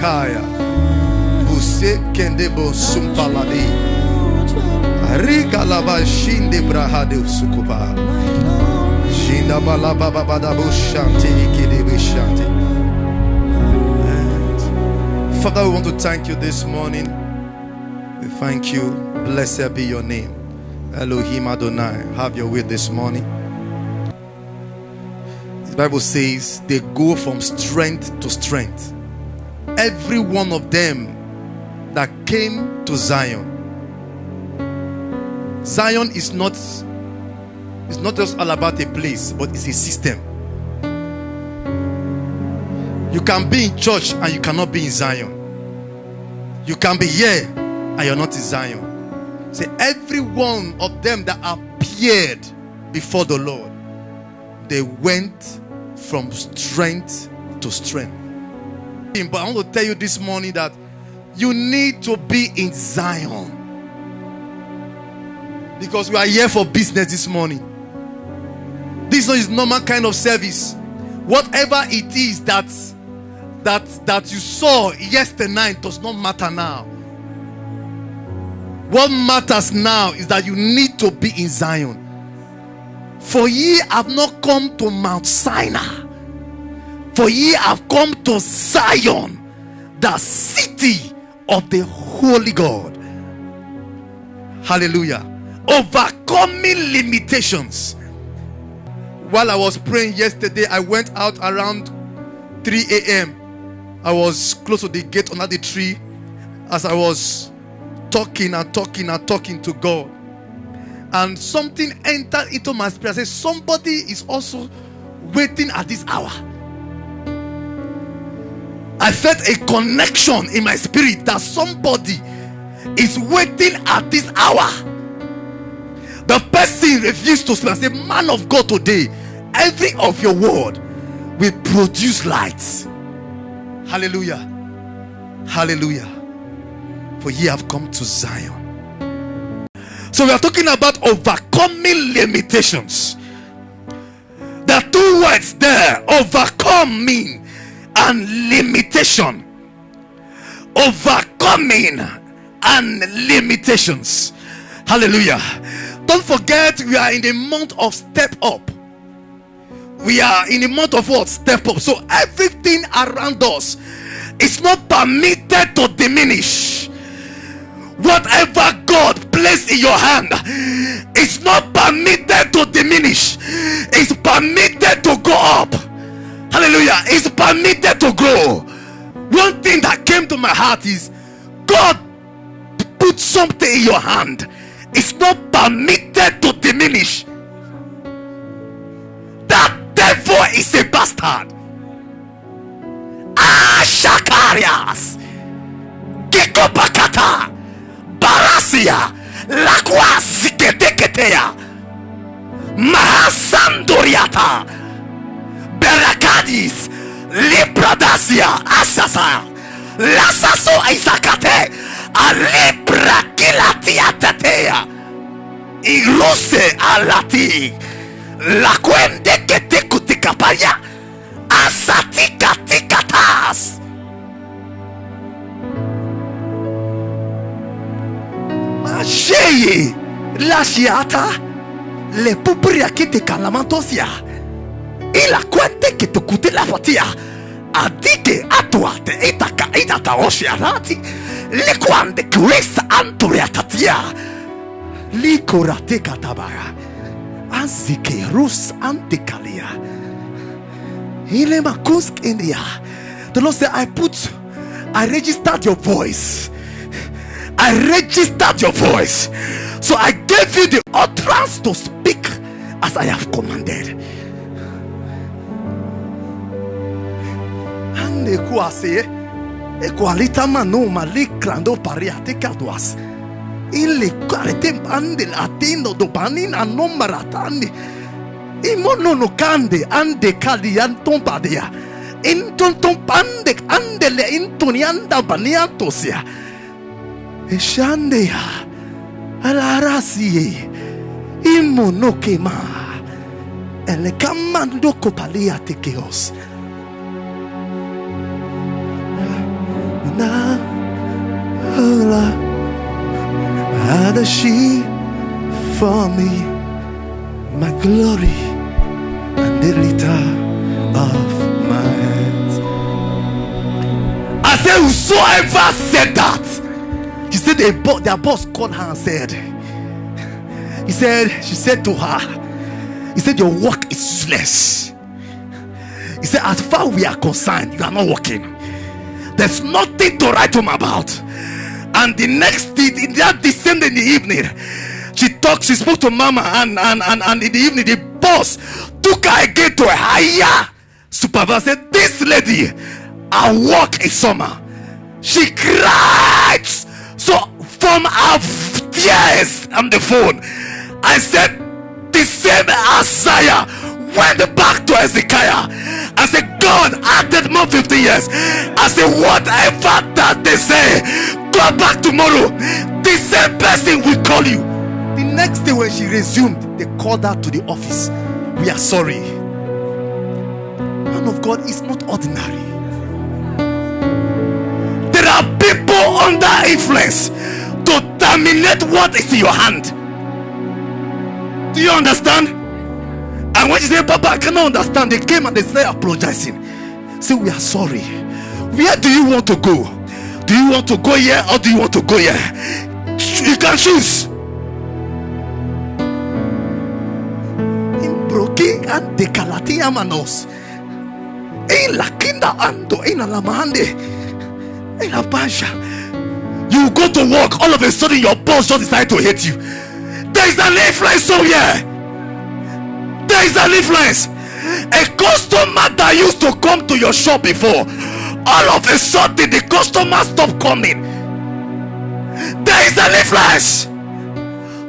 Kaya. Buse Kendebo Sumpaladi. Rika Lava Shinde Brahade Sukupa. Shinda Balaba Babadabu Shanti Ikidibi Shanti. Father, we want to thank you this morning. We thank you. Blessed be your name. Elohim Adonai, have your way this morning. The Bible says they go from strength to strength. Every one of them that came to Zion. Zion is not just all about a place, but it's a system. You can be in church and you cannot be in Zion. You can be here and you're not in Zion. Say, every one of them that appeared before the Lord, they went from strength to strength. But I want to tell you this morning that you need to be in Zion, because we are here for business this morning. This is normal kind of service. Whatever it is that you saw yesterday night does not matter now. What matters now is that you need to be in Zion. For ye have not come to Mount Sinai, for ye have come to Zion, the city of the Holy God. Hallelujah. Overcoming limitations. While I was praying yesterday, I went out around 3 a.m. I was close to the gate under the tree as I was talking to God. And something entered into my spirit. I said, somebody is also waiting at this hour. I felt a connection in my spirit that somebody is waiting at this hour. The person refused to speak. I said, man of God, today, every of your word will produce light. Hallelujah. Hallelujah. For ye have come to Zion. So we are talking about overcoming limitations. There are two words there: overcoming and limitation. Overcoming and limitations. Hallelujah. Don't forget, we are in the month of step up. We are in the month of what? Step up. So everything around us is not permitted to diminish. Whatever God placed in your hand is not permitted to diminish. It's permitted to go up. Hallelujah. It's permitted to grow. One thing that came to my heart is, God put something in your hand. It's not permitted to diminish. That devil is a bastard. Shakarias Kikopakata Barasia Lakwa Ziketeketea Mahasandoriata Berakadis Libradasia Asasa Lasaso Isakate Alibra Kilatia Tatea Irose Alati Lakwende Ketekutikapaya Asatika Tikatas Sheye Lashiata Le Pupria Kite Kalamantosia Ila Quente que te cute la patia Adike Atuate Itaka Itata Oshiarati Le Quande Cresa Anturiatatia Likorate Katabara Azike Rus Antikalia Ilema Kusk India. The Lord said, I registered your voice. I registered your voice. So I gave you the utterance to speak as I have commanded. And the Kuase Equalita Mano Malikrando Pariate Caduas. Il Carete Bandel Atendo Dobanin and Nomaratandi. Imono no Cande and the Cadian Tompadia. Inton Tompandek Andele Intonianda Baniantosia. Eshandea Alarasi Imonokema Ele Kamando Copalia Tekeos now, Allah, had a sheep for me, my glory and the litter of my hands. I said, whosoever said that, he said their boss called her and said, she said to her, he said, your work is useless. He said, as far as we are concerned, you are not working. There's nothing to write home about. And the next day, the same day in the evening, she spoke to Mama, and in the evening, the boss took her again to a higher supervisor. Said, this lady, her work is summer. She cried so from her tears on the phone. I said, the same Isaiah went back to Hezekiah and said, God added more 50 years. I said, whatever that they say, go back tomorrow. The same person will call you. The next day when she resumed, they called her to the office. We are sorry. Man of God is not ordinary. There are people under influence to terminate what is in your hand. Do you understand? And when you say, Papa, I cannot understand, they came and they started apologizing. Say, we are sorry. Where do you want to go? Do you want to go here or do you want to go here? You can choose. In Broki and the Kalatia Manos. In La Kinda Ando, in Alamahande, in Abasha. You go to work, all of a sudden your boss just decided to hate you. There is an influence somewhere. There is an influence. A customer that used to come to your shop before, all of a sudden the customer stopped coming. There is an influence.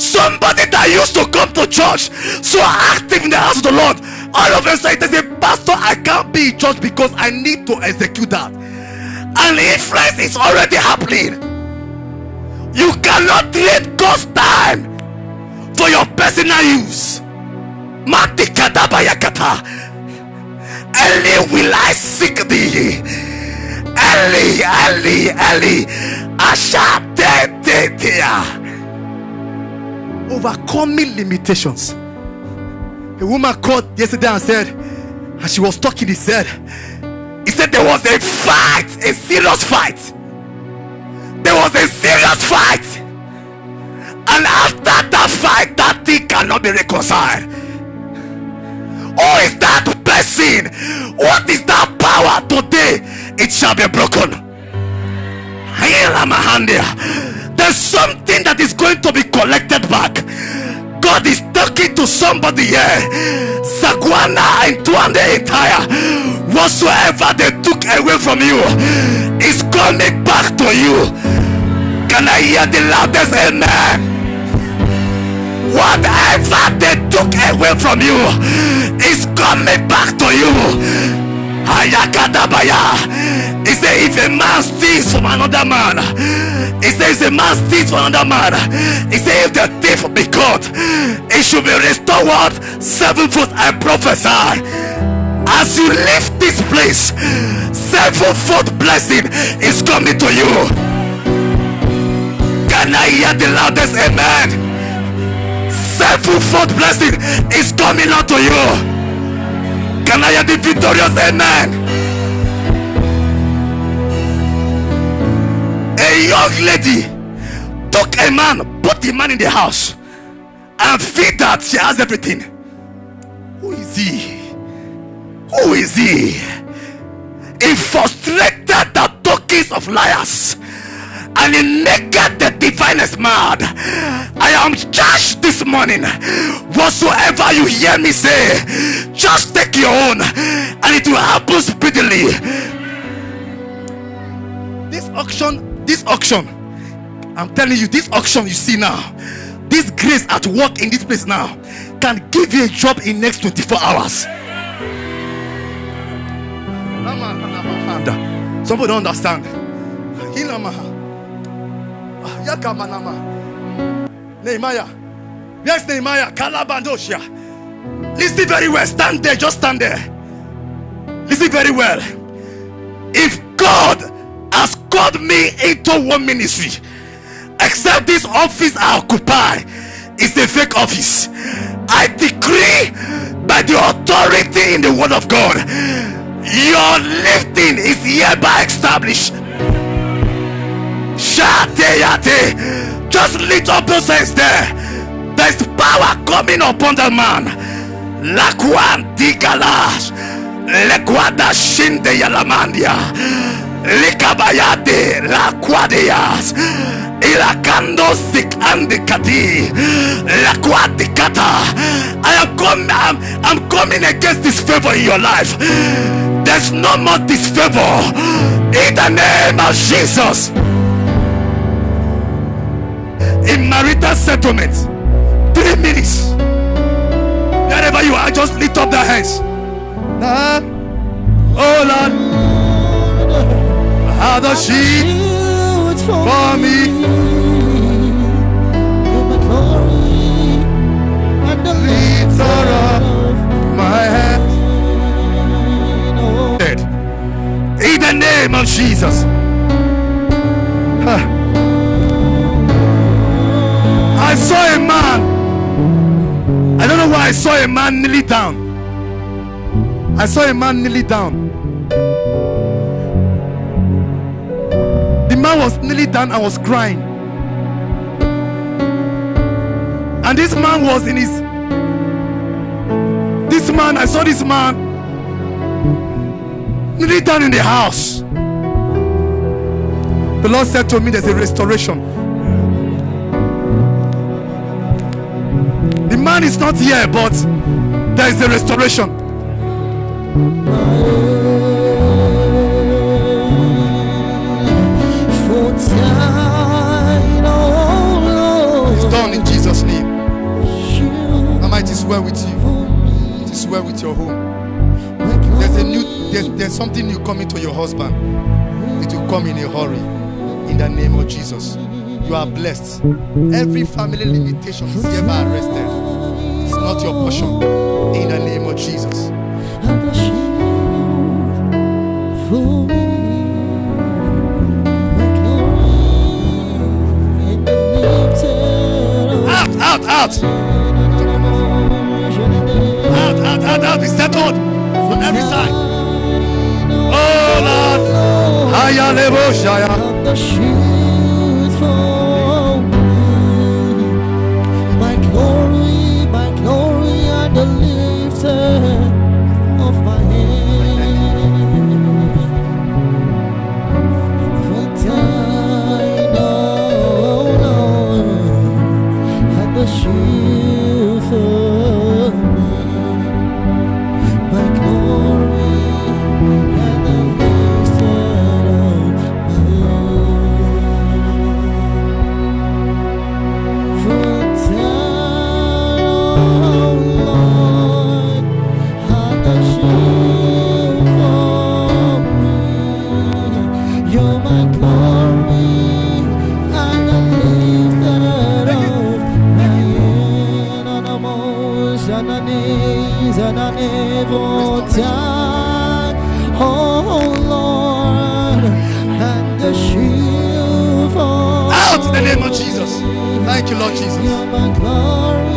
Somebody that used to come to church so active in the house of the Lord, all of a sudden they say, Pastor, I can't be in church because I need to execute that. And the influence is already happening. You cannot trade God's time for your personal use. Eli, will I seek thee? Eli, Eli, Eli. Overcoming limitations. A woman called yesterday and said, and she was talking, he said there was a fight, a serious fight. There was a serious fight. And after that fight, that thing cannot be reconciled. Who is that person? What is that power? Today it shall be broken. There's something that is going to be collected back. God is talking to somebody here. Sagwana and Tuande entire. Whatsoever they took away from you is coming back to you. Can I hear the loudest amen? Whatever they took away from you is coming back to you. He said, if a man steals from another man, he says, a man steals from another man, he said, if the thief be caught, it should be restored what? 7-fold. I prophesy, as you leave this place, 7-fold blessing is coming to you. Can I hear the loudest amen? 7-fold blessing is coming out to you. Can I hear the victorious amen? A young lady took a man, put the man in the house, and feed that she has everything. Who is he? Who is he? He frustrated the tokens of liars, and he naked the divinest man. I am charged this morning. Whatsoever you hear me say, just take your own, and it will happen speedily. This auction, I'm telling you, this auction you see now, this grace at work in this place now, can give you a job in next 24 hours. Somebody don't understand. Nehemiah. Yes, Nehemiah. Kalabandoshia. Listen very well. Stand there. Just stand there. Listen very well. If God has called me into one ministry. Except this office I occupy is a fake office. I decree by the authority in the word of God, your lifting is hereby established. Just lift up those hands there. There is power coming upon the man. Lakwan Digalash, Lekwada Shinde Yalamandia, Likabayade, Lakwadias, Ilakando Sik Andikati, Lakwadikata. I'm coming against this favor in your life. There's no more disfavor in the name of Jesus. In marital settlement, 3 minutes. Wherever you are, just lift up the hands. Oh Lord, how the sheep for me, and the lifter of my head. In the name of Jesus. I saw a man. I don't know why I saw a man nearly down. I saw a man nearly down. The man was nearly down and was crying. And this man was in his... This man, I saw this man nearly down in the house. The Lord said to me, there's a restoration. The man is not here, but there is a restoration. It's done in Jesus' name. Mama, it is well with you. It is well with your home. There's something new coming to your husband. It will come in a hurry. In the name of Jesus. You are blessed. Every family limitation is hereby arrested. It's not your portion. In the name of Jesus. Out, out, out. Out. Be settled on every side. Oh Lord. Hayalebo Shaya. My glory, and the lifter of my head. For thine, oh Lord, and the shield for me. My glory and the lifter of my head. For thine, oh Lord, and the shield for me. You're my glory and the lifter of my head. On the most and the knees and the never time, oh Lord, and the shield for Out in the name of Jesus. Thank you, Lord Jesus. You're my glory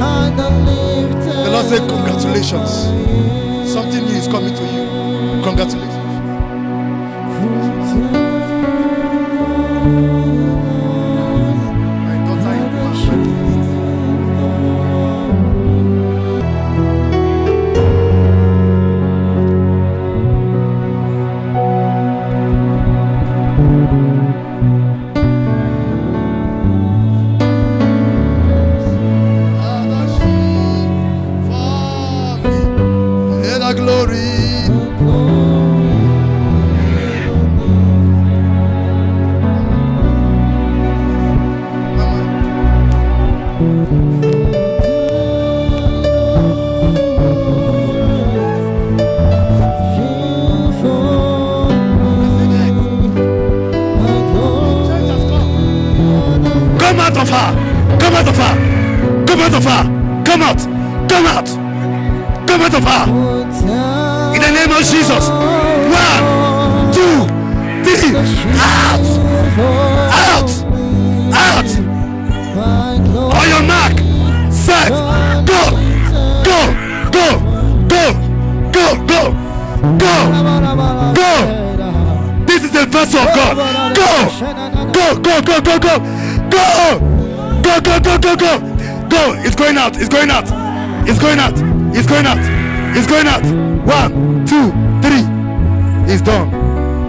and the lifter. The Lord said, congratulations. Something new is coming to you. Congratulations. My daughter in glory. Come out of her. Come out of her. Come out of her. Come out. Come out. Come out of her. In the name of Jesus. 1, 2, Deep. Out. Out. Out. On your mark. Set. Go. Go. Go. Go. Go. Go. Go. Go. This is the vessel of God. Go. Go. Go. Go. Go. Go. Go. Go. Go. Go. Go. Go. Go. It's going out. It's going out. It's going out. It's going out. It's going out. 1, 2, 3. It's done.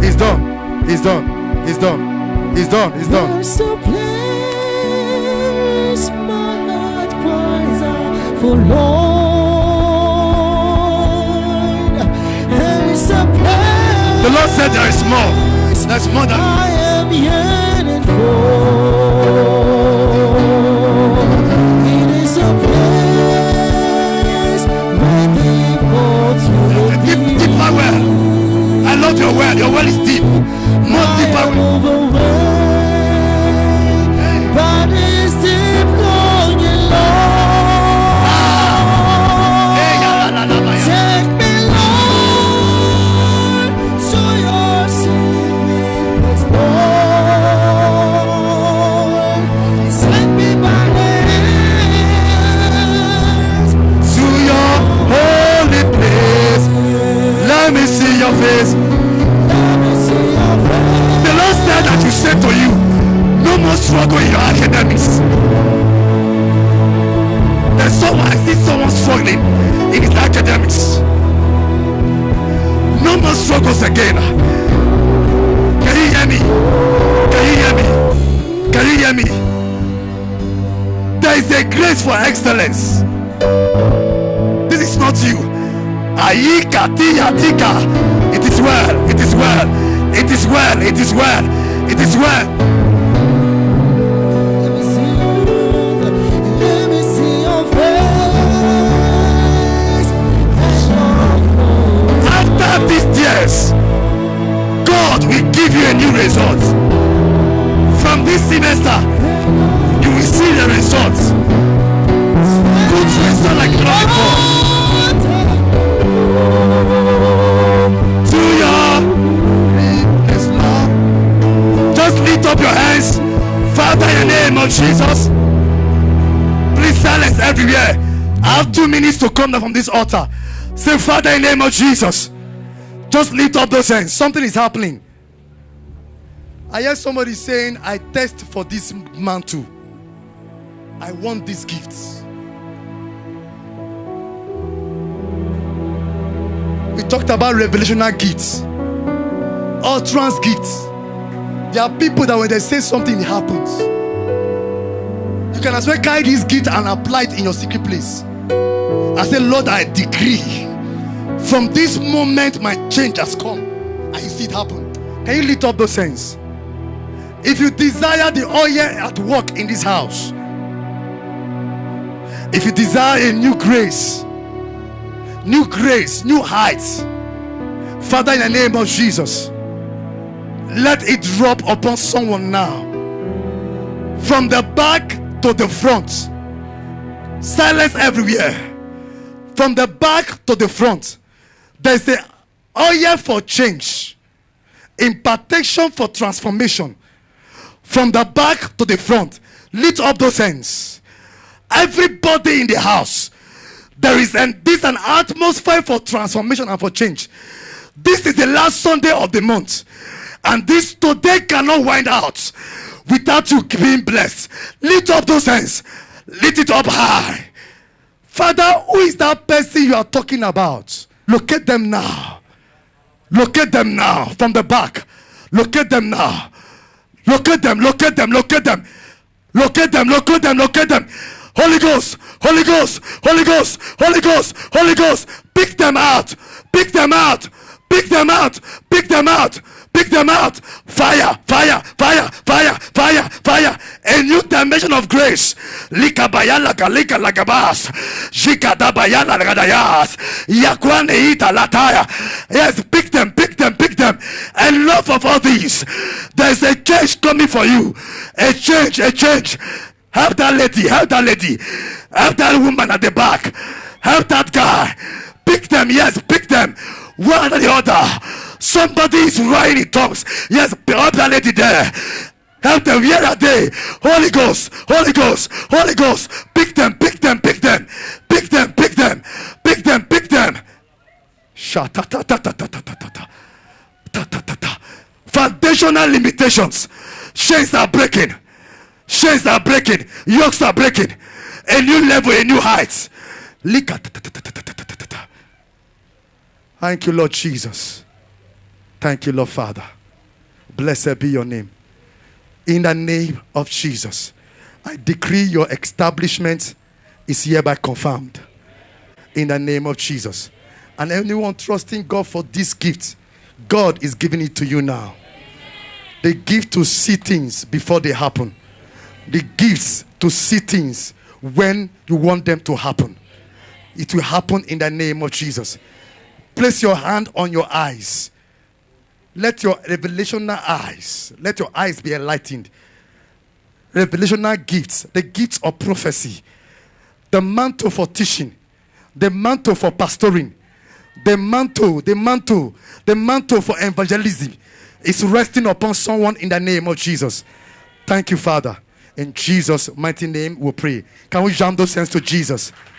It's done. It's done. It's done. It's done. It's done. There's a place my heart cries out for, Lord. There is a place. The Lord said there is more. There's more than. I am yearning for. It is a place where deep calls you. Deeper well. I love your well. Your well is deep. More deeper well. But it's deep longing, Lord. Take me, Lord, so your secret place, Lord. Send me by the hands To your holy place. Let me see your face. let me see your face. The Lord said that you said to you, no more struggle in your academics. There's someone, I see someone struggling in his academics. No more struggles again. Can you hear me? Can you hear me? Can you hear me? There is a grace for excellence. This is not you. Ayika tia tika. It is well. It is well. It is well. It is well. It is well. Let me see your face and your glory. After these years, God will give you a new result. From this semester, you will see the results. Good result like never before. To your yes, Lord. Just lift up your hands, Father, in the name of Jesus. Please silence everywhere. I have 2 minutes to come down from this altar. Say, Father, in the name of Jesus. Just lift up those hands. Something is happening. I hear somebody saying, I test for this mantle. I want these gifts. We talked about revelational gifts, utterance gifts. There are people that when they say something, it happens. You can as well carry this gift and apply it in your secret place. I say, Lord, I decree from this moment my change has come. And you see it happen. Can you lift up those hands? If you desire the oil at work in this house, if you desire a new grace, new heights, Father, in the name of Jesus, let it drop upon someone now. From the back to the front, silence everywhere. From the back to the front, there's the oil for change, impartation for transformation. From the back to the front, lift up those hands. Everybody in the house, there is an atmosphere for transformation and for change. This is the last Sunday of the month, and this today cannot wind out without you being blessed. Lift up those hands. Lift it up high. Father, who is that person you are talking about? Locate them now. Locate them now from the back. Locate them now. Locate them, locate them, locate them. Locate them, locate them, locate them. Holy Ghost, Holy Ghost, Holy Ghost, Holy Ghost, Holy Ghost. Pick them out. Pick them out. Pick them out. Pick them out. Pick them out. Fire, fire, fire, fire, fire, fire. A new dimension of grace. Lika bayala kalika lagabas. Jika da bayala lagadayas. Yakwane ita lataya. Yes, pick them, pick them, pick them. And love of all these. There's a change coming for you. A change, a change. Help that lady, help that lady. Help that woman at the back. Help that guy. Pick them, yes, pick them. One after the other. Somebody is writing in tongues. Yes, help that lady there. Help them. Where are they? Holy Ghost, Holy Ghost, Holy Ghost. Pick them, pick them, pick them, pick them, pick them, pick them, pick them. Foundational limitations. Chains are breaking. Chains are breaking. Yokes are breaking. A new level, a new heights. Thank you, Lord Jesus. Thank you, Lord Father. Blessed be your name. In the name of Jesus, I decree your establishment is hereby confirmed. In the name of Jesus. And anyone trusting God for this gift, God is giving it to you now. The gift to see things before they happen. The gifts to see things when you want them to happen. It will happen in the name of Jesus. Place your hand on your eyes. Let your revelational eyes, let your eyes be enlightened. Revelational gifts, the gifts of prophecy, the mantle for teaching, the mantle for pastoring, the mantle for evangelism is resting upon someone in the name of Jesus. Thank you, Father. In Jesus' mighty name we pray. Can we jam those hands to Jesus?